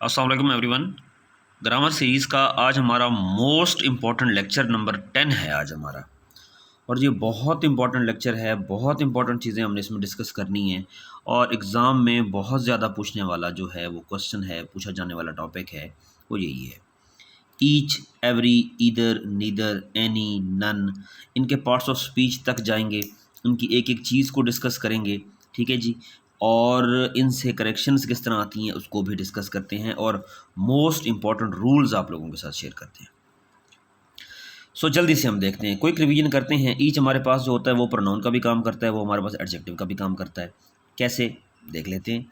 अस्सलाम वालेकुम everyone. Grammar series का आज हमारा मोस्ट इम्पॉर्टेंट लेक्चर नंबर 10 है आज हमारा। और ये बहुत इंपॉर्टेंट लेक्चर है, बहुत इंपॉर्टेंट चीज़ें हमने इसमें डिस्कस करनी है और एग्ज़ाम में बहुत ज़्यादा पूछने वाला जो है वो क्वेश्चन है, पूछा जाने वाला टॉपिक है वो यही है। Each, every, either, neither, any, none, इनके पार्ट्स ऑफ स्पीच तक जाएंगे, इनकी एक एक चीज़ को डिस्कस करेंगे। ठीक है जी। और इनसे करेक्शंस किस तरह आती हैं उसको भी डिस्कस करते हैं और मोस्ट इम्पॉर्टेंट रूल्स आप लोगों के साथ शेयर करते हैं। जल्दी से हम देखते हैं, क्विक रिवीजन करते हैं। ईच हमारे पास जो होता है वो प्रोनाउन का भी काम करता है, वो हमारे पास एडजेक्टिव का भी काम करता है। कैसे देख लेते हैं।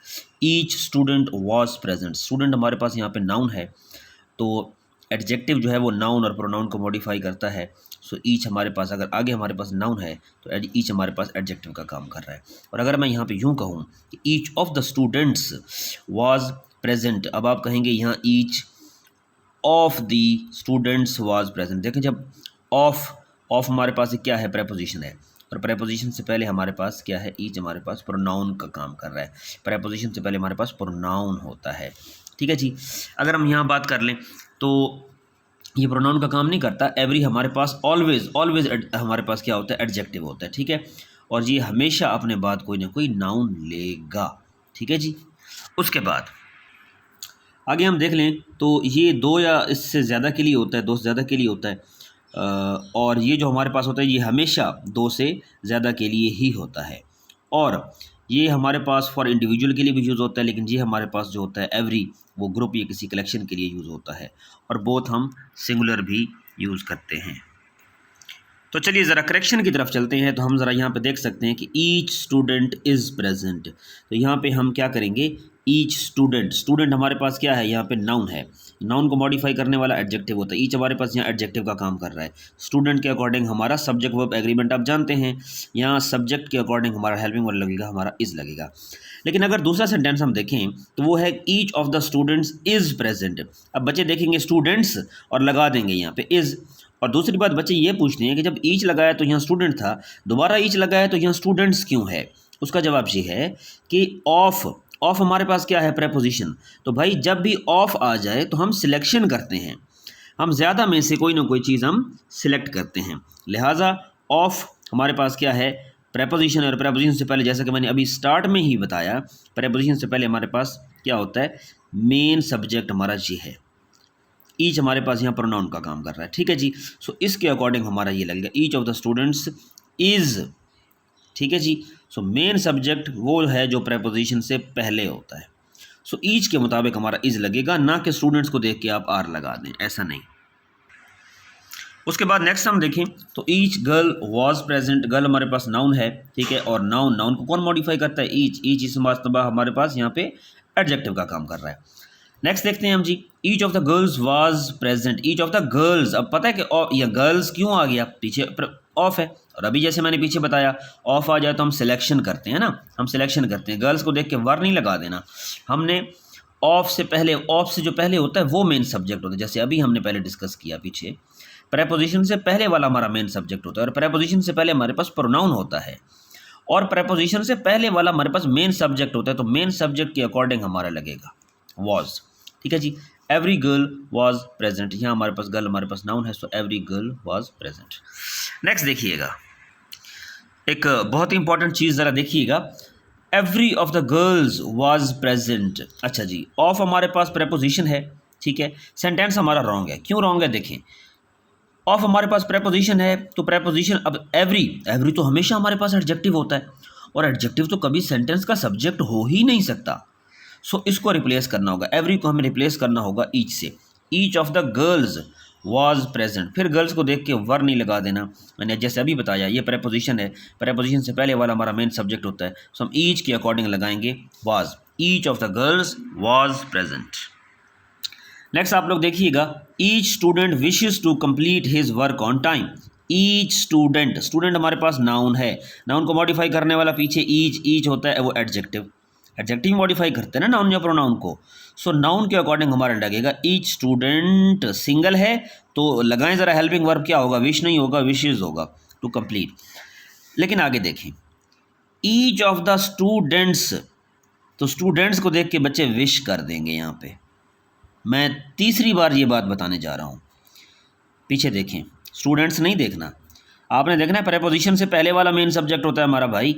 Each student was present, student हमारे पास यहाँ पे नाउन है, तो एडजेक्टिव जो है वो नाउन और प्रोनाउन को मॉडिफाई करता है। ईच हमारे पास, अगर आगे हमारे पास नाउन है तो ईच हमारे पास एडजेक्टिव का काम कर रहा है। और अगर मैं यहाँ पे यूँ कहूँ कि each of the students was present, अब आप कहेंगे यहाँ each of the students was present. देखें, जब ऑफ हमारे पास क्या है, प्रेपोजिशन है, और प्रेपोजिशन से पहले हमारे पास क्या है, ईच हमारे पास प्रोनाउन का काम कर रहा है। प्रेपोजिशन से पहले हमारे पास प्रोनाउन होता है। ठीक है जी। अगर हम यहाँ बात कर लें तो ये प्रोनाउन का काम नहीं करता। एवरी हमारे पास ऑलवेज हमारे पास क्या होता है, एडजेक्टिव होता है। ठीक है। और ये हमेशा अपने बाद कोई ना कोई नाउन लेगा। ठीक है जी। उसके बाद आगे हम देख लें तो ये दो या इससे ज़्यादा के लिए होता है, दो से ज़्यादा के लिए होता है। और ये जो हमारे पास होता है ये हमेशा दो से ज़्यादा के लिए ही होता है। और ये हमारे पास फॉर इंडिविजुअल के लिए भी यूज़ होता है, लेकिन ये हमारे पास जो होता है एवरी, वो ग्रुप या किसी कलेक्शन के लिए यूज़ होता है। और बोथ हम सिंगुलर भी यूज़ करते हैं। तो चलिए ज़रा करेक्शन की तरफ चलते हैं। तो हम ज़रा यहाँ पे देख सकते हैं कि ईच स्टूडेंट इज़ प्रेजेंट। तो यहाँ पे हम क्या करेंगे, ईच स्टूडेंट, स्टूडेंट हमारे पास क्या है, यहाँ पे नाउन है, नाउन को मॉडिफाई करने वाला एडजेक्टिव होता है। ईच हमारे पास यहाँ एडजेक्टिव का काम कर रहा है। स्टूडेंट के अकॉर्डिंग हमारा सब्जेक्ट वर्ब एग्रीमेंट आप जानते हैं, यहाँ सब्जेक्ट के अकॉर्डिंग हमारा हेल्पिंग वर्ब लगेगा, हमारा इज़ लगेगा। लेकिन अगर दूसरा सेंटेंस हम देखें तो वो है each of the students is present. अब बच्चे देखेंगे स्टूडेंट्स और लगा देंगे यहाँ पे इज़। और दूसरी बात बच्चे ये पूछते हैं कि जब ईच लगाया तो यहाँ स्टूडेंट था, दोबारा ईच लगाया तो यहाँ स्टूडेंट्स क्यों है। उसका जवाब ये है कि ऑफ हमारे पास क्या है, प्रेपोजिशन। तो भाई जब भी ऑफ आ जाए तो हम सिलेक्शन करते हैं, हम ज़्यादा में से कोई ना कोई चीज़ हम सिलेक्ट करते हैं। लिहाजा ऑफ हमारे पास क्या है, प्रेपोजिशन। और प्रेपोजिशन से पहले, जैसा कि मैंने अभी स्टार्ट में ही बताया, प्रेपोजिशन से पहले हमारे पास क्या होता है, मेन सब्जेक्ट हमारा ये है। ईच हमारे पास यहाँ प्रोनाउन का काम कर रहा है। ठीक है जी। इसके अकॉर्डिंग हमारा ये लगेगा each of the students is. ठीक है जी। मेन सब्जेक्ट वो है जो प्रेपोजिशन से पहले होता है। ईच के मुताबिक हमारा इज़ लगेगा, ना कि स्टूडेंट्स को देख के आप आर लगा दें, ऐसा नहीं। उसके बाद नेक्स्ट हम देखें तो each girl was present. Girl हमारे पास नाउन है, ठीक है, और नाउन को कौन मॉडिफाई करता है, ईच इस मरतबा हमारे पास यहाँ पे एडजेक्टिव का काम कर रहा है। नेक्स्ट देखते हैं हम जी, each of the girls was present. Each of the girls, अब पता है कि यह गर्ल्स क्यों आ गया, पीछे ऑफ है। और अभी जैसे मैंने पीछे बताया ऑफ आ जाए तो हम सिलेक्शन करते हैं ना, हम सिलेक्शन करते हैं। गर्ल्स को देख के वर नहीं लगा देना हमने। ऑफ से जो पहले होता है वो मेन सब्जेक्ट होता है, जैसे अभी हमने पहले डिस्कस किया पीछे। प्रेपोजिशन से पहले वाला हमारा मेन सब्जेक्ट होता है, और प्रेपोजिशन से पहले हमारे पास प्रोनाउन होता है, और प्रेपोजिशन से पहले वाला हमारे पास मेन सब्जेक्ट होता है। तो मेन सब्जेक्ट के अकॉर्डिंग हमारा लगेगा वॉज। ठीक है जी। एवरी गर्ल वॉज प्रेजेंट, यहाँ हमारे पास गर्ल हमारे पास नाउन है, so every girl was present. Next देखिएगा, एक बहुत ही इंपॉर्टेंट चीज़ ज़रा देखिएगा, every of the girls was present. अच्छा जी, ऑफ हमारे पास प्रेपोजिशन है, ठीक है, सेंटेंस हमारा रॉन्ग है। क्यों रॉन्ग है, देखें, ऑफ हमारे पास प्रेपोजिशन है, तो प्रेपोजिशन, अब एवरी तो हमेशा हमारे पास एडजेक्टिव होता है, और एडजेक्टिव तो कभी सेंटेंस का सब्जेक्ट हो ही नहीं सकता। इसको रिप्लेस करना होगा, एवरी को हमें रिप्लेस करना होगा ईच से। Each of the girls was present, फिर गर्ल्स को देख के वर नहीं लगा देना, मैंने जैसे अभी बताया ये प्रेपोजिशन है, प्रेपोजिशन से पहले वाला हमारा मेन सब्जेक्ट होता है, हम ईच के अकॉर्डिंग लगाएंगे was. Each of the girls was present. Next आप लोग देखिएगा, each student wishes to complete his work on time. Each student, student हमारे पास नाउन है, नाउन को मॉडिफाई करने वाला पीछे ईच होता है, वो एडजेक्टिव मॉडिफाई करते हैं ना नाउन या प्रोनाउन को। नाउन के अकॉर्डिंग हमारा लगेगा ईच स्टूडेंट, सिंगल है तो लगाएं ज़रा हेल्पिंग वर्ब, क्या होगा, विश नहीं होगा, विशेज होगा, टू कंप्लीट। लेकिन आगे देखें, ईच ऑफ द स्टूडेंट्स, तो स्टूडेंट्स को देख के बच्चे विश कर देंगे यहाँ पे, मैं तीसरी बार ये बात बताने जा रहा हूँ। पीछे देखें, स्टूडेंट्स नहीं देखना, आपने देखना है प्रेपोजिशन से पहले वाला मेन सब्जेक्ट होता है हमारा भाई,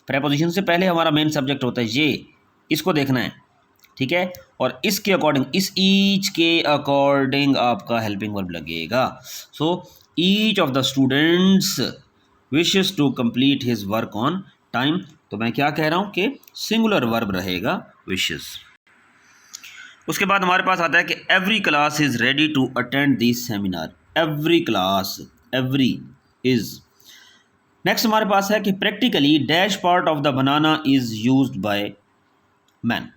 प्रेपोजिशन से पहले हमारा मेन सब्जेक्ट होता है ये, इसको देखना है, ठीक है। और इसके अकॉर्डिंग, इस ईच के अकॉर्डिंग आपका हेल्पिंग वर्ब लगेगा। So each of the students wishes to complete his work on time, तो मैं क्या कह रहा हूँ कि सिंगुलर वर्ब रहेगा विशेस। उसके बाद हमारे पास आता है कि every class is ready to attend this seminar, every class, every is. Next हमारे पास है कि practically dash part of the banana is used by man.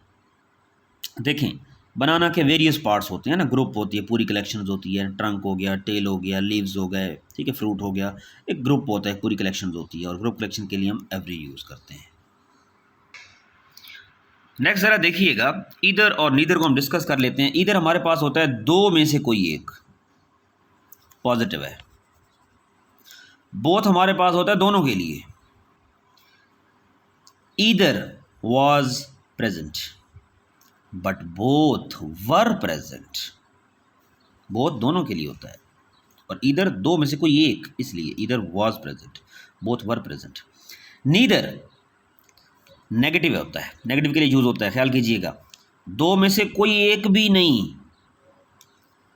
देखें, बनाना के वेरियस पार्ट्स होते हैं ना, ग्रुप होती है, पूरी कलेक्शंस होती है, ट्रंक हो गया, टेल हो गया, लीव्स हो गए, ठीक है, फ्रूट हो गया, एक ग्रुप होता है, पूरी कलेक्शंस होती है, और ग्रुप कलेक्शन के लिए हम एवरी यूज़ करते हैं। नेक्स्ट ज़रा देखिएगा, इधर और नीदर को हम डिस्कस कर लेते हैं। इधर हमारे पास होता है दो में से कोई एक, पॉजिटिव है। बोथ हमारे पास होता है दोनों के लिए, either was present but both were present, both दोनों के लिए होता है, और ईदर दो में से कोई एक, इसलिए either was present, both were present. Neither negative होता है, नेगेटिव के लिए यूज होता है, ख्याल कीजिएगा, दो में से कोई एक भी नहीं।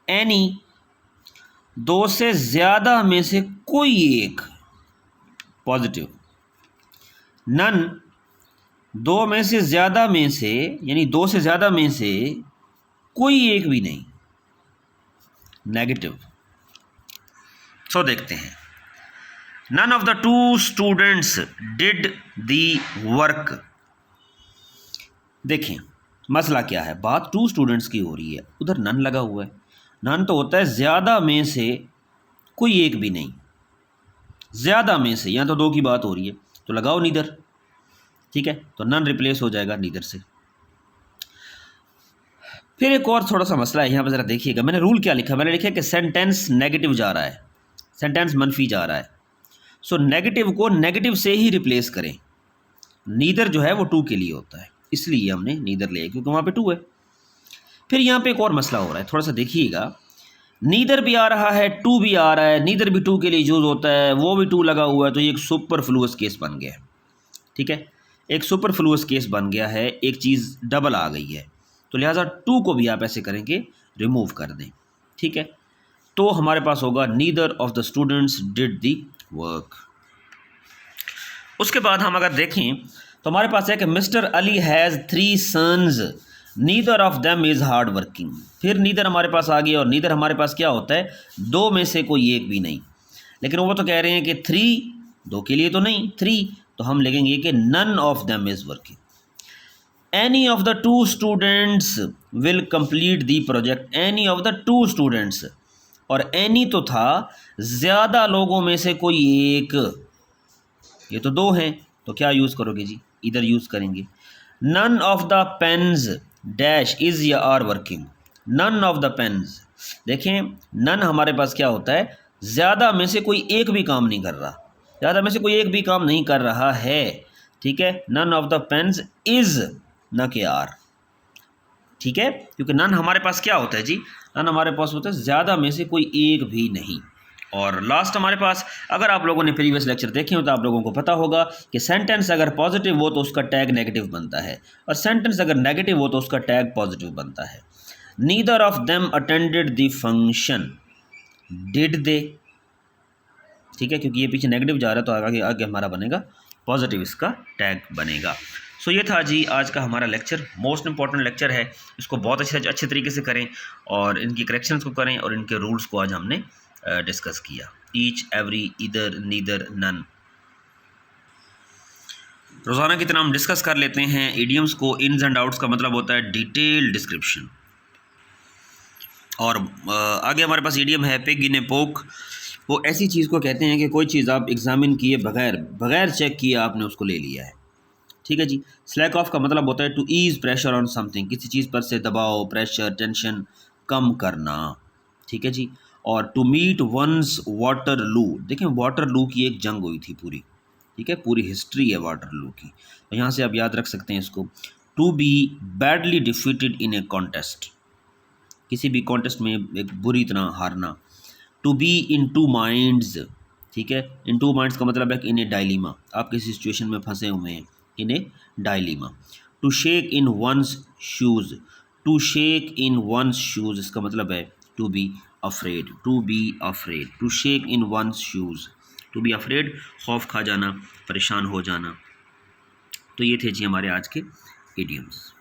एनी, दो से ज्यादा में से कोई एक, पॉजिटिव। नन, दो में से ज्यादा में से, यानी दो से ज्यादा में से कोई एक भी नहीं, नेगेटिव। सो देखते हैं, none of the two students did the work. देखें मसला क्या है, बात टू स्टूडेंट्स की हो रही है, उधर नन लगा हुआ है। नन तो होता है ज्यादा में से कोई एक भी नहीं, ज्यादा में से, यहां तो दो की बात हो रही है, तो लगाओ नीदर, ठीक है, तो नन रिप्लेस हो जाएगा नीदर से। फिर एक और थोड़ा सा मसला है, यहाँ पर ज़रा देखिएगा, मैंने रूल क्या लिखा, मैंने लिखा कि सेंटेंस नेगेटिव जा रहा है, सेंटेंस मनफी जा रहा है, सो नेगेटिव को नेगेटिव से ही रिप्लेस करें। नीदर जो है वो टू के लिए होता है, इसलिए हमने नीदर लिया क्योंकि वहाँ पे टू है। फिर यहाँ पे एक और मसला हो रहा है, थोड़ा सा देखिएगा, नीदर भी आ रहा है, टू भी आ रहा है, नीदर भी टू के लिए यूज़ होता है, वो भी टू लगा हुआ है, तो ये एक सुपरफ्लुअस केस बन गया है, ठीक है, एक सुपरफ्लुअस केस बन गया है, एक चीज़ डबल आ गई है, तो लिहाजा टू को भी आप ऐसे करेंगे, रिमूव कर दें, ठीक है। तो हमारे पास होगा neither of the students did the work. उसके बाद हम अगर देखें तो हमारे पास है कि mister Ali has 3 sons, neither of them is hard working. फिर नीदर हमारे पास आ गया, और नीदर हमारे पास क्या होता है, दो में से कोई एक भी नहीं, लेकिन वो तो कह रहे हैं कि 3, दो के लिए तो नहीं 3, तो हम लिखेंगे कि none of them is working. Any of the two students will complete the project, any of the two students, और एनी तो था ज़्यादा लोगों में से कोई एक, ये तो दो हैं, तो क्या यूज़ करोगे जी, इधर यूज़ करेंगे। None of the pens dash is या are working, none of the pens, देखें नन हमारे पास क्या होता है, ज़्यादा में से कोई एक भी काम नहीं कर रहा, ज़्यादा में से कोई एक भी काम नहीं कर रहा है, ठीक है। None of the pens is, न के आर, ठीक है, क्योंकि नन हमारे पास क्या होता है जी, नन हमारे पास होता है ज़्यादा में से कोई एक भी नहीं। और लास्ट हमारे पास, अगर आप लोगों ने प्रीवियस लेक्चर देखे हो तो आप लोगों को पता होगा कि सेंटेंस अगर पॉजिटिव हो तो उसका टैग नेगेटिव बनता है, और सेंटेंस अगर नेगेटिव हो तो उसका टैग पॉजिटिव बनता है। Neither of them attended the function, did they, ठीक है, क्योंकि ये पीछे नेगेटिव जा रहा है तो आगे आगे हमारा बनेगा पॉजिटिव, इसका टैग बनेगा। सो ये था जी आज का हमारा लेक्चर, मोस्ट इंपॉर्टेंट लेक्चर है, इसको बहुत अच्छे तरीके से करें और इनकी करेक्शंस को करें, और इनके रूल्स को आज हमने डिस्कस किया, ईच, एवरी, इधर, नीदर, नन। रोज़ाना की तरह हम डिस्कस कर लेते हैं इडियम्स को। इन्स एंड आउट्स का मतलब होता है डिटेल डिस्क्रिप्शन, और आगे हमारे पास इडियम है पिग इन ए पोक। वो ऐसी चीज़ को कहते हैं कि कोई चीज़ आप एग्जामिन किए बगैर चेक किए आपने उसको ले लिया है, ठीक है जी। स्लैक ऑफ का मतलब होता है to ease pressure on something, किसी चीज़ पर से दबाव, प्रेशर, टेंशन कम करना, ठीक है जी। और टू मीट वंस वाटर लू, देखें वाटर लू की एक जंग हुई थी पूरी, ठीक है, पूरी हिस्ट्री है वाटर लू की, तो यहाँ से आप याद रख सकते हैं इसको। To be badly defeated in a contest, किसी भी कॉन्टेस्ट में एक बुरी तरह हारना। To be in two minds, ठीक है, इन टू माइंड्स का मतलब है कि इन ए डायलीमा, आप किसी सिचुएशन में फंसे हुए हैं, in a dilemma. To shake in one's shoes, to shake in one's shoes इसका मतलब है to be afraid, to be afraid, to shake in one's shoes, to be afraid, खौफ खा जाना, परेशान हो जाना। तो ये थे जी हमारे आज के इडियम्स।